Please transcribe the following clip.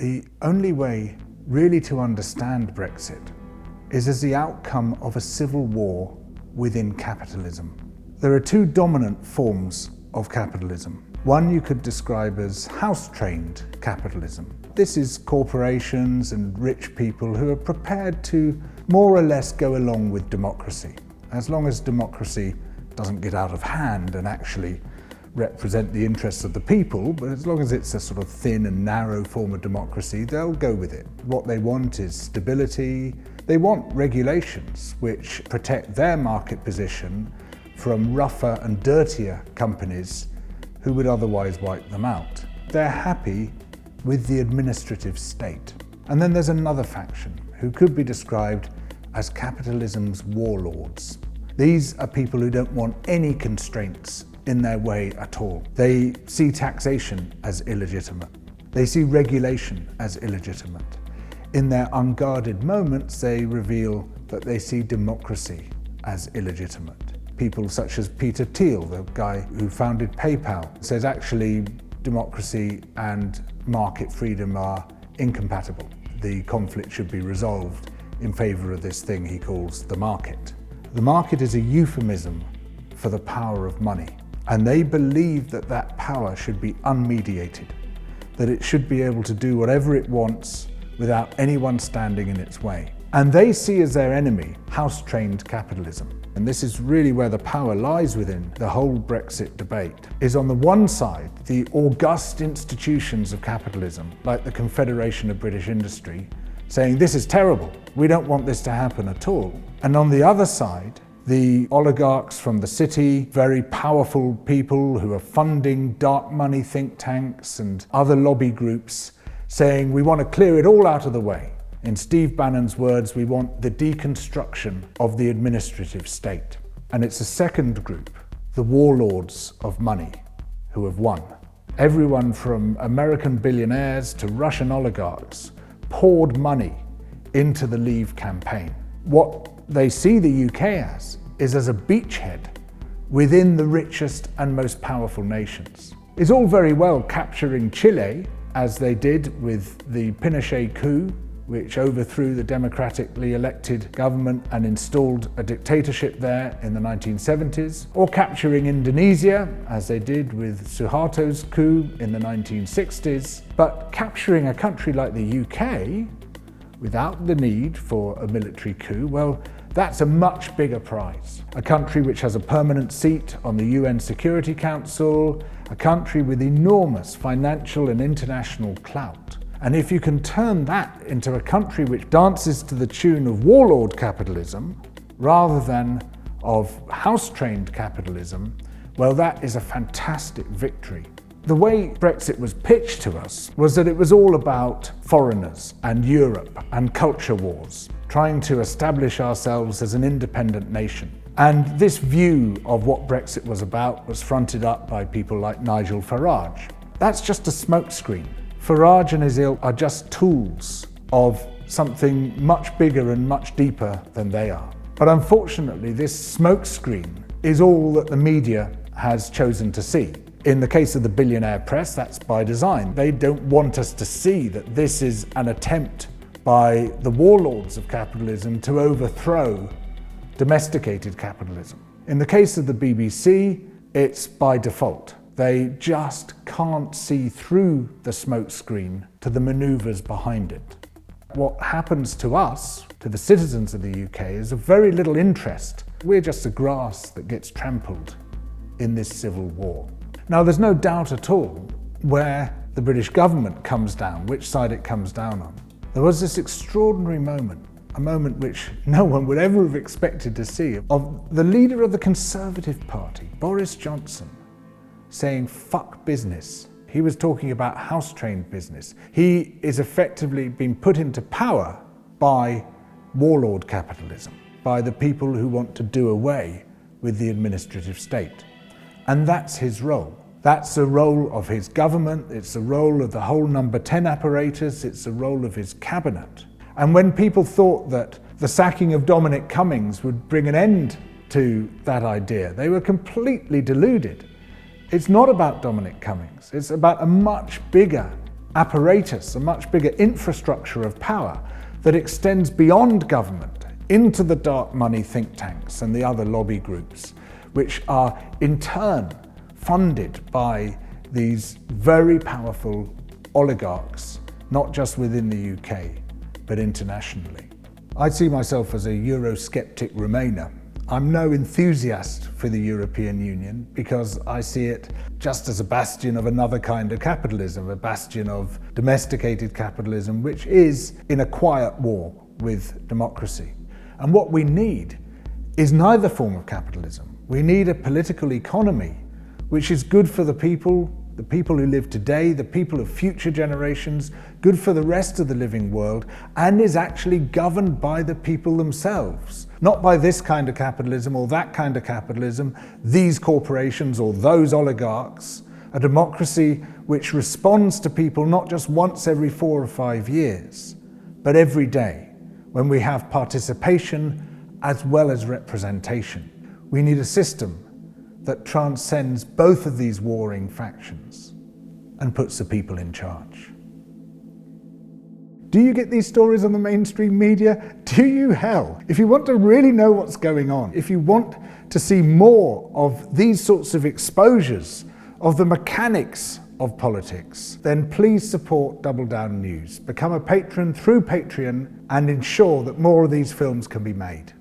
The only way really to understand Brexit is as the outcome of a civil war within capitalism. There are two dominant forms of capitalism. One you could describe as house-trained capitalism. This is corporations and rich people who are prepared to more or less go along with democracy, as long as democracy doesn't get out of hand and actually represent the interests of the people, but as long as it's a sort of thin and narrow form of democracy, they'll go with it. What they want is stability. They want regulations which protect their market position from rougher and dirtier companies who would otherwise wipe them out. They're happy with the administrative state. And then there's another faction who could be described as capitalism's warlords. These are people who don't want any constraints in their way at all. They see taxation as illegitimate. They see regulation as illegitimate. In their unguarded moments, they reveal that they see democracy as illegitimate. People such as Peter Thiel, the guy who founded PayPal, says actually democracy and market freedom are incompatible. The conflict should be resolved in favor of this thing he calls the market. The market is a euphemism for the power of money. And they believe that that power should be unmediated, that it should be able to do whatever it wants without anyone standing in its way. And they see as their enemy house-trained capitalism. And this is really where the power lies within the whole Brexit debate, is on the one side, the august institutions of capitalism, like the Confederation of British Industry, saying this is terrible, we don't want this to happen at all. And on the other side, the oligarchs from the city, very powerful people who are funding dark money think tanks and other lobby groups, saying we want to clear it all out of the way. In Steve Bannon's words, we want the deconstruction of the administrative state. And it's a second group, the warlords of money, who have won. Everyone from American billionaires to Russian oligarchs poured money into the Leave campaign. What they see the UK as a beachhead within the richest and most powerful nations. It's all very well capturing Chile, as they did with the Pinochet coup, which overthrew the democratically elected government and installed a dictatorship there in the 1970s, or capturing Indonesia, as they did with Suharto's coup in the 1960s. But capturing a country like the UK, without the need for a military coup, well, that's a much bigger prize. A country which has a permanent seat on the UN Security Council, a country with enormous financial and international clout. And if you can turn that into a country which dances to the tune of warlord capitalism, rather than of house-trained capitalism, well, that is a fantastic victory. The way Brexit was pitched to us was that it was all about foreigners and Europe and culture wars, trying to establish ourselves as an independent nation. And this view of what Brexit was about was fronted up by people like Nigel Farage. That's just a smokescreen. Farage and his ilk are just tools of something much bigger and much deeper than they are. But unfortunately, this smokescreen is all that the media has chosen to see. In the case of the billionaire press, that's by design. They don't want us to see that this is an attempt by the warlords of capitalism to overthrow domesticated capitalism. In the case of the BBC, it's by default. They just can't see through the smokescreen to the manoeuvres behind it. What happens to us, to the citizens of the UK, is of very little interest. We're just the grass that gets trampled in this civil war. Now, there's no doubt at all where the British government comes down, which side it comes down on. There was this extraordinary moment, a moment which no one would ever have expected to see, of the leader of the Conservative Party, Boris Johnson, saying, "Fuck business." He was talking about house-trained business. He is effectively being put into power by warlord capitalism, by the people who want to do away with the administrative state. And that's his role. That's the role of his government, it's the role of the whole Number 10 apparatus, it's the role of his cabinet. And when people thought that the sacking of Dominic Cummings would bring an end to that idea, they were completely deluded. It's not about Dominic Cummings, it's about a much bigger apparatus, a much bigger infrastructure of power that extends beyond government into the dark money think tanks and the other lobby groups, which are in turn funded by these very powerful oligarchs, not just within the UK, but internationally. I see myself as a Eurosceptic Remainer. I'm no enthusiast for the European Union because I see it just as a bastion of another kind of capitalism, a bastion of domesticated capitalism, which is in a quiet war with democracy. And what we need is neither form of capitalism. We need a political economy which is good for the people who live today, the people of future generations, good for the rest of the living world, and is actually governed by the people themselves. Not by this kind of capitalism or that kind of capitalism, these corporations or those oligarchs. A democracy which responds to people not just once every 4 or 5 years, but every day, when we have participation as well as representation. We need a system that transcends both of these warring factions and puts the people in charge. Do you get these stories on the mainstream media? Do you? Hell, if you want to really know what's going on, if you want to see more of these sorts of exposures of the mechanics of politics, then please support Double Down News. Become a patron through Patreon and ensure that more of these films can be made.